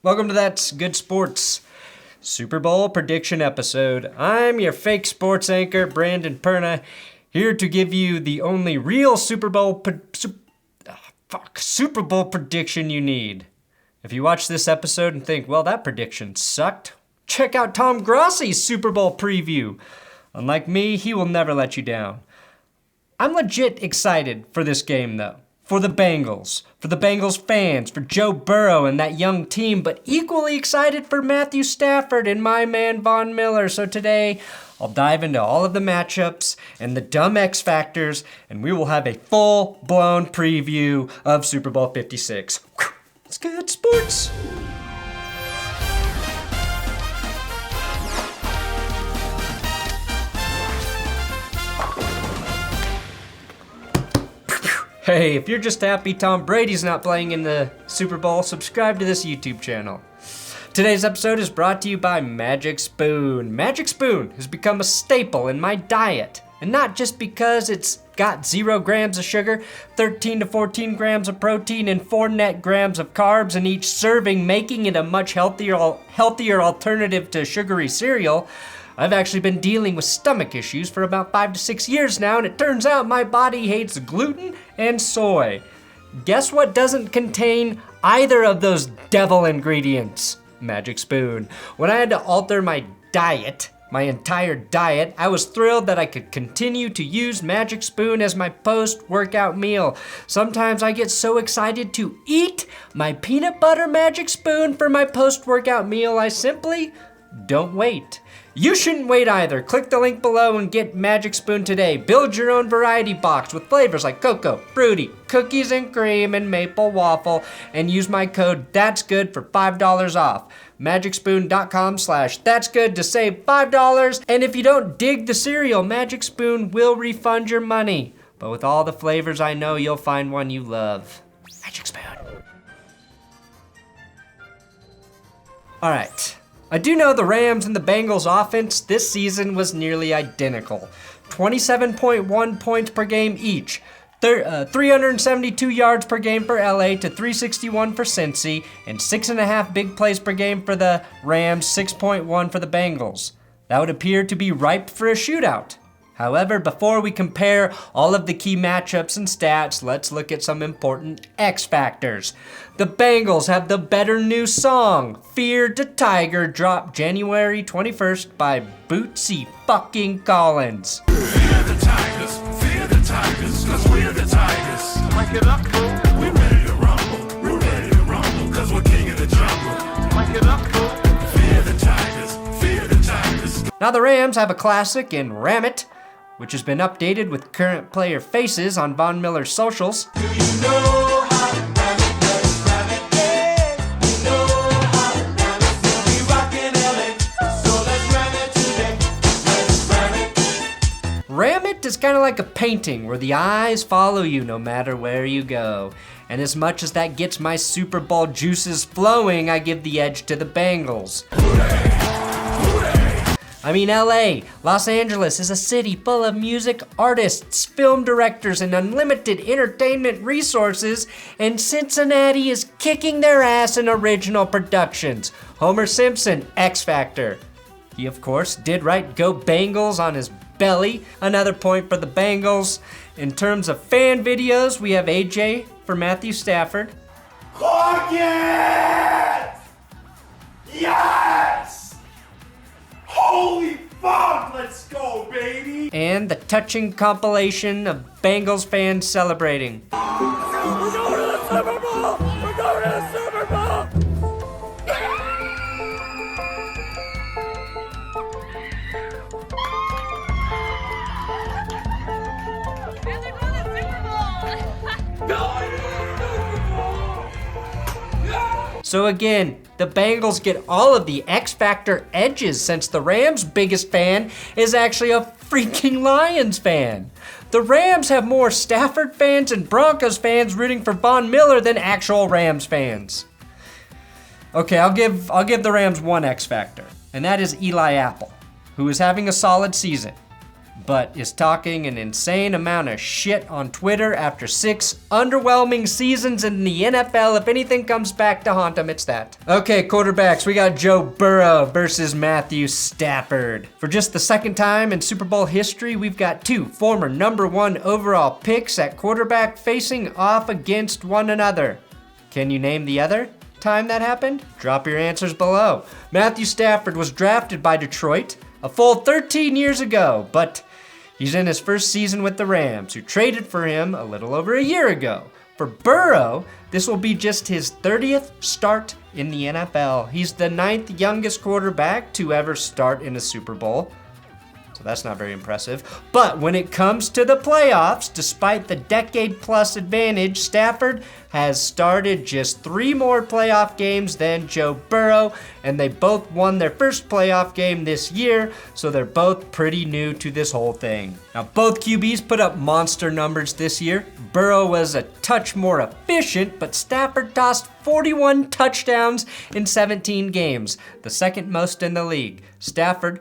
Welcome to That's Good Sports Super Bowl prediction episode. I'm your fake sports anchor, Brandon Perna, here to give you the only real Super Bowl prediction you need. If you watch this episode and think, well, that prediction sucked, check out Tom Grossi's Super Bowl preview. Unlike me, he will never let you down. I'm legit excited for this game, though. For the Bengals fans, for Joe Burrow and that young team, but equally excited for Matthew Stafford and my man Von Miller. So today, I'll dive into all of the matchups and the dumb X factors, and we will have a full-blown preview of Super Bowl 56. It's good sports. Hey, if you're just happy Tom Brady's not playing in the Super Bowl, subscribe to this YouTube channel. Today's episode is brought to you by Magic Spoon. Magic Spoon has become a staple in my diet. And not just because it's got 0 grams of sugar, 13 to 14 grams of protein, and 4 net grams of carbs in each serving, making it a much healthier alternative to sugary cereal. I've actually been dealing with stomach issues for about 5 to 6 years now, and it turns out my body hates gluten and soy. Guess what doesn't contain either of those devil ingredients? Magic Spoon. When I had to alter my diet, my entire diet, I was thrilled that I could continue to use Magic Spoon as my post-workout meal. Sometimes I get so excited to eat my peanut butter Magic Spoon for my post-workout meal, I simply don't wait. You shouldn't wait either. Click the link below and get Magic Spoon today. Build your own variety box with flavors like cocoa, fruity, cookies and cream, and maple waffle, and use my code THATSGOOD for $5 off. MagicSpoon.com/that'sgood to save $5. And if you don't dig the cereal, Magic Spoon will refund your money. But with all the flavors I know, you'll find one you love. Magic Spoon. All right. I do know the Rams and the Bengals offense this season was nearly identical. 27.1 points per game each. 372 yards per game for LA to 361 for Cincy, and 6.5 big plays per game for the Rams, 6.1 for the Bengals. That would appear to be ripe for a shootout. However, before we compare all of the key matchups and stats, let's look at some important X factors. The Bengals have the better new song, Fear the Tiger, dropped January 21st by Bootsy fucking Collins. Fear the Tigers, 'cause we're the Tigers. Mic it up, bro. We're ready to rumble, 'cause we're king of the jungle. Mic it up, bro. Fear the Tigers. Now the Rams have a classic in Ram It, which has been updated with current player faces on Von Miller's socials. Do you know how to ram it? Let's ram it, yeah. You know how to ram it. We rockin' LA, so let's ram it today. Let's ram it. Ram It is kind of like a painting where the eyes follow you no matter where you go. And as much as that gets my Super Bowl juices flowing, I give the edge to the Bengals. I mean, LA, Los Angeles is a city full of music artists, film directors, and unlimited entertainment resources, and Cincinnati is kicking their ass in original productions. Homer Simpson, X Factor. He, of course, did write Go Bengals on his belly. Another point for the Bengals. In terms of fan videos, we have AJ for Matthew Stafford. Clark it! Yes! Holy fuck, let's go, baby! And the touching compilation of Bengals fans celebrating. We're going to the Super Bowl! We're going to the Super Bowl! And they're going to the Super Bowl! Going to the Super Bowl! Yeah! So again, the Bengals get all of the X Factor edges since the Rams' biggest fan is actually a freaking Lions fan. The Rams have more Stafford fans and Broncos fans rooting for Von Miller than actual Rams fans. Okay, I'll give the Rams one X Factor, and that is Eli Apple, who is having a solid season. but is talking an insane amount of shit on Twitter after 6 underwhelming seasons in the NFL. If anything comes back to haunt him, it's that. Okay, quarterbacks, we got Joe Burrow versus Matthew Stafford. For just the second time in Super Bowl history, we've got 2 former #1 overall picks at quarterback facing off against one another. Can you name the other time that happened? Drop your answers below. Matthew Stafford was drafted by Detroit a full 13 years ago, but he's in his first season with the Rams, who traded for him a little over a year ago. For Burrow, this will be just his 30th start in the NFL. He's the 9th youngest quarterback to ever start in a Super Bowl. So that's not very impressive. But when it comes to the playoffs, despite the decade-plus advantage, Stafford has started just 3 more playoff games than Joe Burrow, and they both won their first playoff game this year, so they're both pretty new to this whole thing. Now, both QBs put up monster numbers this year. Burrow was a touch more efficient, but Stafford tossed 41 touchdowns in 17 games, the second most in the league. Stafford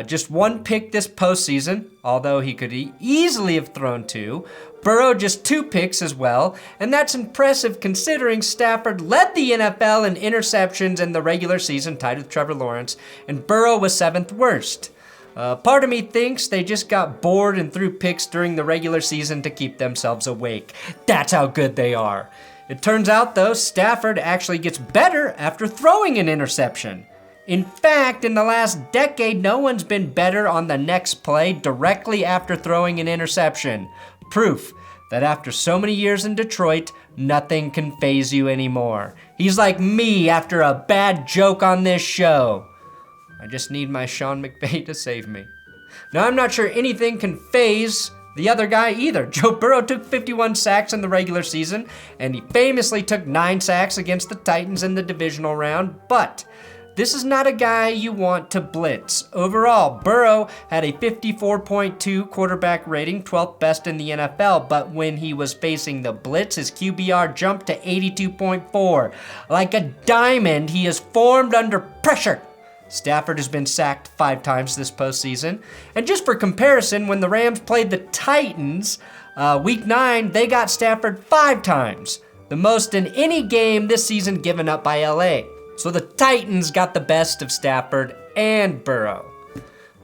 just 1 pick this postseason, although he could easily have thrown 2. Burrow just 2 picks as well, and that's impressive considering Stafford led the NFL in interceptions in the regular season, tied with Trevor Lawrence, and Burrow was 7th worst. Part of me thinks they just got bored and threw picks during the regular season to keep themselves awake. That's how good they are. It turns out, though, Stafford actually gets better after throwing an interception. In fact, in the last decade, no one's been better on the next play directly after throwing an interception. Proof that after so many years in Detroit, nothing can faze you anymore. He's like me after a bad joke on this show. I just need my Sean McVay to save me. Now, I'm not sure anything can faze the other guy either. Joe Burrow took 51 sacks in the regular season, and he famously took 9 sacks against the Titans in the divisional round, but this is not a guy you want to blitz. Overall, Burrow had a 54.2 quarterback rating, 12th best in the NFL, but when he was facing the blitz, his QBR jumped to 82.4. Like a diamond, he is formed under pressure. Stafford has been sacked 5 times this postseason. And just for comparison, when the Rams played the Titans, week 9, they got Stafford 5 times, the most in any game this season given up by LA. So the Titans got the best of Stafford and Burrow.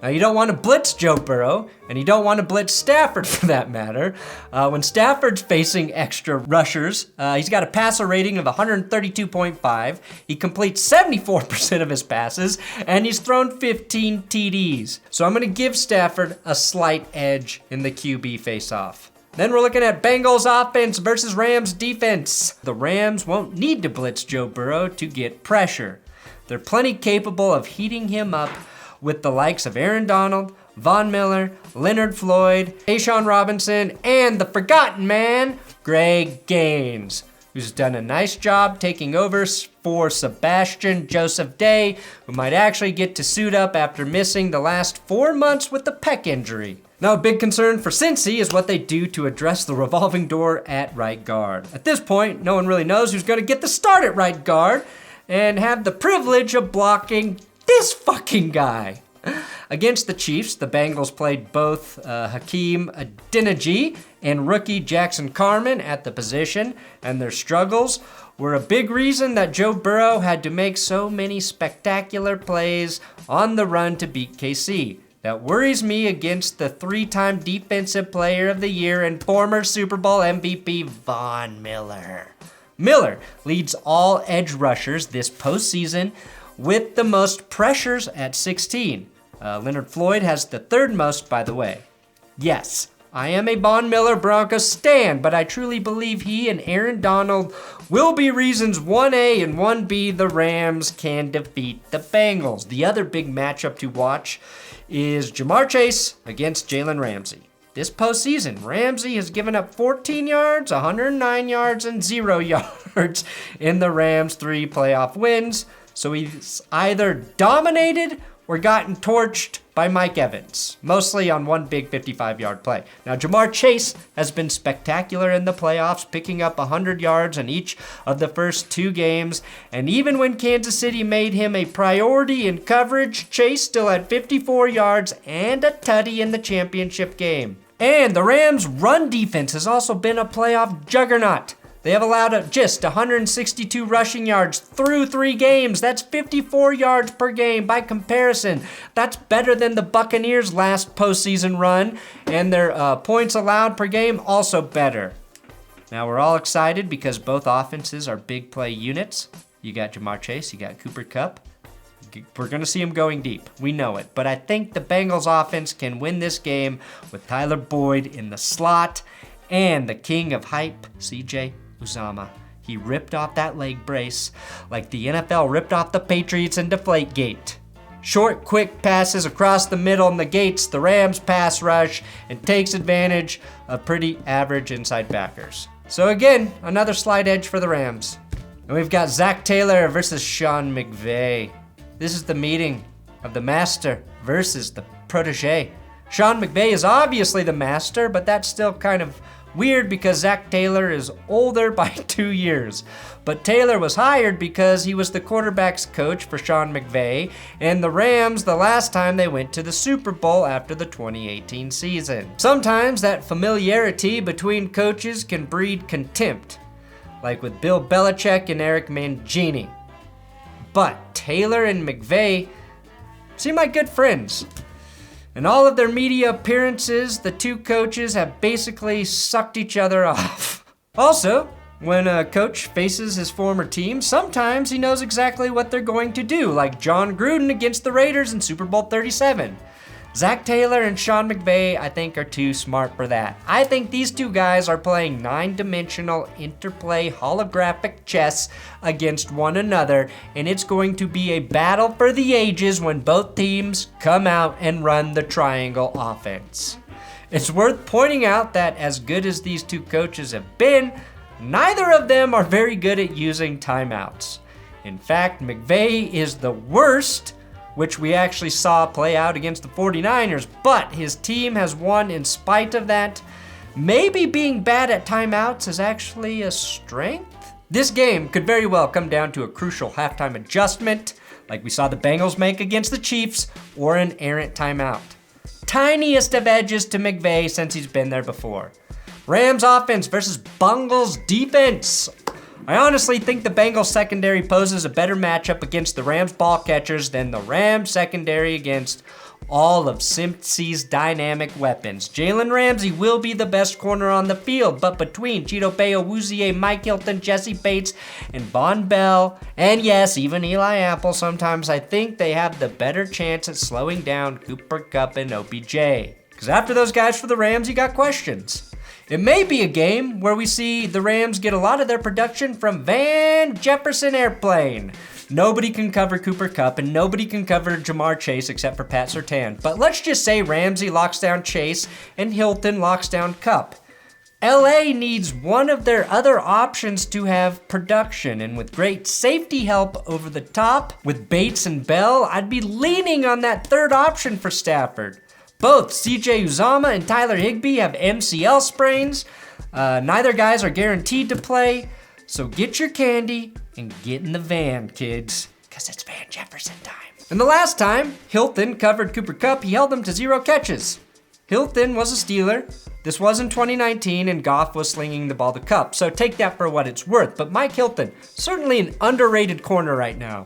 Now, you don't want to blitz Joe Burrow, and you don't want to blitz Stafford for that matter. When Stafford's facing extra rushers, he's got a passer rating of 132.5. He completes 74% of his passes, and he's thrown 15 TDs. So I'm going to give Stafford a slight edge in the QB face-off. Then we're looking at Bengals offense versus Rams defense. The Rams won't need to blitz Joe Burrow to get pressure. They're plenty capable of heating him up with the likes of Aaron Donald, Von Miller, Leonard Floyd, A'Shawn Robinson, and the forgotten man, Greg Gaines, who's done a nice job taking over for Sebastian Joseph Day, who might actually get to suit up after missing the last 4 months with a pec injury. Now, a big concern for Cincy is what they do to address the revolving door at right guard. At this point, no one really knows who's going to get the start at right guard and have the privilege of blocking this fucking guy. Against the Chiefs, the Bengals played both Hakeem Adeniji and rookie Jackson Carman at the position, and their struggles were a big reason that Joe Burrow had to make so many spectacular plays on the run to beat KC. That worries me against the 3-time Defensive Player of the Year and former Super Bowl MVP Von Miller. Miller leads all edge rushers this postseason with the most pressures at 16. Leonard Floyd has the 3rd most, by the way. Yes, I am a Von Miller Broncos stan, but I truly believe he and Aaron Donald will be reasons 1A and 1B the Rams can defeat the Bengals. The other big matchup to watch is Jamar Chase against Jalen Ramsey. This postseason, Ramsey has given up 14 yards, 109 yards, and 0 yards in the Rams' 3 playoff wins. So he's either dominated were gotten torched by Mike Evans, mostly on one big 55-yard play. Now, Jamar Chase has been spectacular in the playoffs, picking up 100 yards in each of the first 2 games, and even when Kansas City made him a priority in coverage, Chase still had 54 yards and a tutty in the championship game. And the Rams' run defense has also been a playoff juggernaut. They have allowed just 162 rushing yards through 3 games. That's 54 yards per game. By comparison, that's better than the Buccaneers' last postseason run, and their points allowed per game also better. Now, we're all excited because both offenses are big play units. You got Jamar Chase, you got Cooper Kupp. We're going to see him going deep. We know it. But I think the Bengals offense can win this game with Tyler Boyd in the slot and the king of hype, CJ Uzomah. He ripped off that leg brace like the NFL ripped off the Patriots in Deflategate. Short, quick passes across the middle negates the Rams' pass rush and takes advantage of pretty average inside backers. So again, another slight edge for the Rams. And we've got Zach Taylor versus Sean McVay. This is the meeting of the master versus the protege. Sean McVay is obviously the master, but that's still kind of weird because Zach Taylor is older by 2 years. But Taylor was hired because he was the quarterback's coach for Sean McVay and the Rams the last time they went to the Super Bowl after the 2018 season. Sometimes that familiarity between coaches can breed contempt, like with Bill Belichick and Eric Mangini. But Taylor and McVay seem like good friends. In all of their media appearances, the two coaches have basically sucked each other off. Also, when a coach faces his former team, sometimes he knows exactly what they're going to do, like John Gruden against the Raiders in Super Bowl 37. Zach Taylor and Sean McVay, I think, are too smart for that. I think these two guys are playing 9-dimensional interplay holographic chess against one another, and it's going to be a battle for the ages when both teams come out and run the triangle offense. It's worth pointing out that as good as these two coaches have been, neither of them are very good at using timeouts. In fact, McVay is the worst, which we actually saw play out against the 49ers, but his team has won in spite of that. Maybe being bad at timeouts is actually a strength? This game could very well come down to a crucial halftime adjustment, like we saw the Bengals make against the Chiefs, or an errant timeout. Tiniest of edges to McVay since he's been there before. Rams offense versus Bengals defense. I honestly think the Bengals secondary poses a better matchup against the Rams ball catchers than the Rams secondary against all of Simpson's dynamic weapons. Jalen Ramsey will be the best corner on the field, but between Cheeto Bay-Awuzie, Mike Hilton, Jesse Bates, and Von Bell, and yes, even Eli Apple sometimes, I think they have the better chance at slowing down Cooper Kupp and OBJ. Because after those guys for the Rams, you got questions. It may be a game where we see the Rams get a lot of their production from Van Jefferson Airplane. Nobody can cover Cooper Kupp and nobody can cover Jamar Chase except for Pat Surtain. But let's just say Ramsey locks down Chase and Hilton locks down Kupp. LA needs one of their other options to have production, and with great safety help over the top with Bates and Bell, I'd be leaning on that third option for Stafford. Both CJ Uzomah and Tyler Higbee have MCL sprains. Neither guys are guaranteed to play. So get your candy and get in the van, kids, because it's Van Jefferson time. And the last time Hilton covered Cooper Kupp, he held him to 0 catches. Hilton was a Steeler. This was in 2019, and Goff was slinging the ball to Kupp. So take that for what it's worth. But Mike Hilton, certainly an underrated corner right now.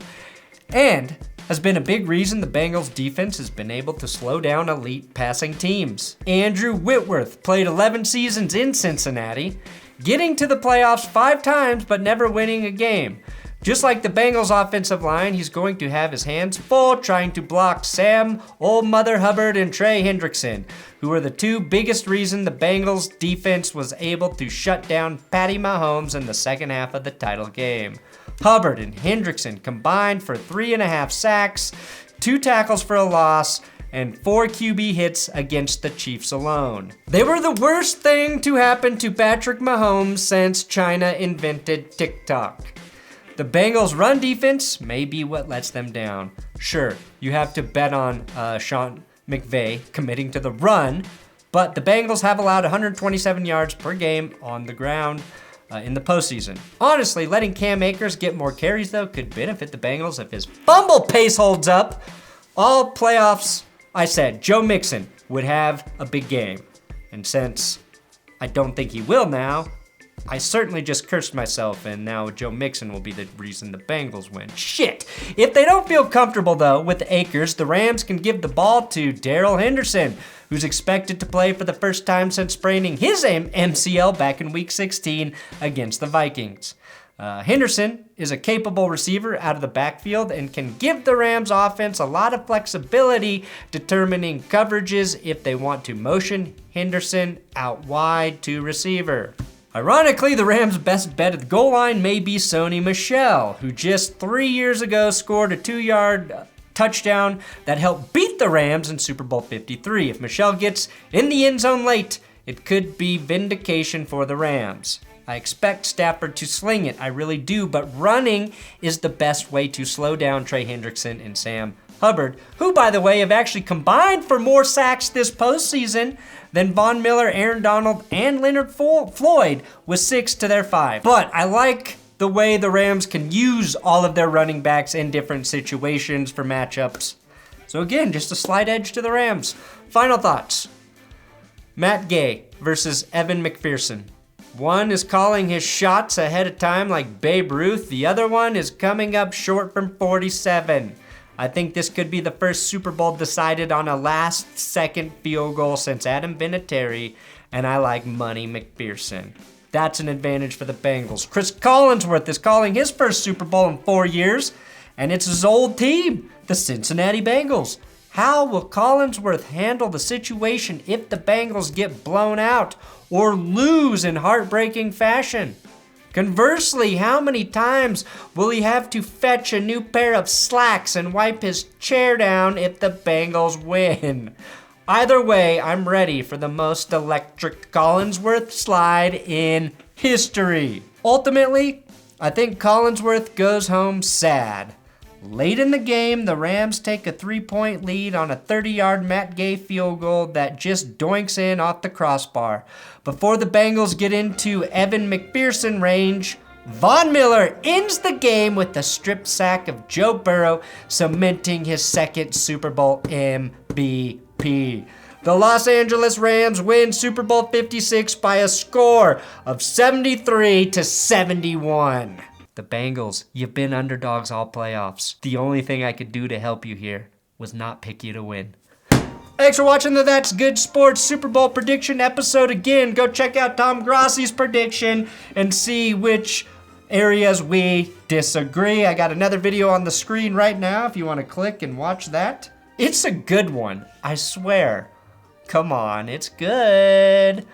And has been a big reason the Bengals defense has been able to slow down elite passing teams. Andrew Whitworth played 11 seasons in Cincinnati, getting to the playoffs 5 times but never winning a game. Just like the Bengals offensive line, he's going to have his hands full trying to block Sam, Old Mother Hubbard, and Trey Hendrickson, who are the 2 biggest reasons the Bengals defense was able to shut down Patty Mahomes in the second half of the title game. Hubbard and Hendrickson combined for 3.5 sacks, 2 tackles for a loss, and 4 QB hits against the Chiefs alone. They were the worst thing to happen to Patrick Mahomes since China invented TikTok. The Bengals' run defense may be what lets them down. Sure, you have to bet on Sean McVay committing to the run, but the Bengals have allowed 127 yards per game on the ground in the postseason. Honestly, letting Cam Akers get more carries, though, could benefit the Bengals if his fumble pace holds up. All playoffs, I said Joe Mixon would have a big game. And since I don't think he will now, I certainly just cursed myself, and now Joe Mixon will be the reason the Bengals win. Shit! If they don't feel comfortable, though, with Akers, the Rams can give the ball to Darrell Henderson, who's expected to play for the first time since spraining his MCL back in Week 16 against the Vikings. Henderson is a capable receiver out of the backfield and can give the Rams offense a lot of flexibility determining coverages if they want to motion Henderson out wide to receiver. Ironically, the Rams' best bet at the goal line may be Sony Michel, who just 3 years ago scored a 2-yard touchdown that helped beat the Rams in Super Bowl 53. If Michel gets in the end zone late, it could be vindication for the Rams. I expect Stafford to sling it, I really do, but running is the best way to slow down Trey Hendrickson and Sam Hubbard, who, by the way, have actually combined for more sacks this postseason than Von Miller, Aaron Donald, and Leonard Floyd with 6 to their 5. But I like the way the Rams can use all of their running backs in different situations for matchups. So again, just a slight edge to the Rams. Final thoughts. Matt Gay versus Evan McPherson. One is calling his shots ahead of time like Babe Ruth. The other one is coming up short from 47. I think this could be the first Super Bowl decided on a last-second field goal since Adam Vinatieri, and I like Money McPherson. That's an advantage for the Bengals. Chris Collinsworth is calling his first Super Bowl in 4 years, and it's his old team, the Cincinnati Bengals. How will Collinsworth handle the situation if the Bengals get blown out or lose in heartbreaking fashion? Conversely, how many times will he have to fetch a new pair of slacks and wipe his chair down if the Bengals win? Either way, I'm ready for the most electric Collinsworth slide in history. Ultimately, I think Collinsworth goes home sad. Late in the game, the Rams take a 3-point lead on a 30-yard Matt Gay field goal that just doinks in off the crossbar. Before the Bengals get into Evan McPherson range, Von Miller ends the game with a strip sack of Joe Burrow, cementing his second Super Bowl MVP. The Los Angeles Rams win Super Bowl 56 by a score of 73-71. The Bengals, you've been underdogs all playoffs. The only thing I could do to help you here was not pick you to win. Thanks for watching the That's Good Sports Super Bowl prediction episode. Again, go check out Tom Grossi's prediction and see which areas we disagree. I got another video on the screen right now if you want to click and watch that. It's a good one, I swear. Come on, it's good.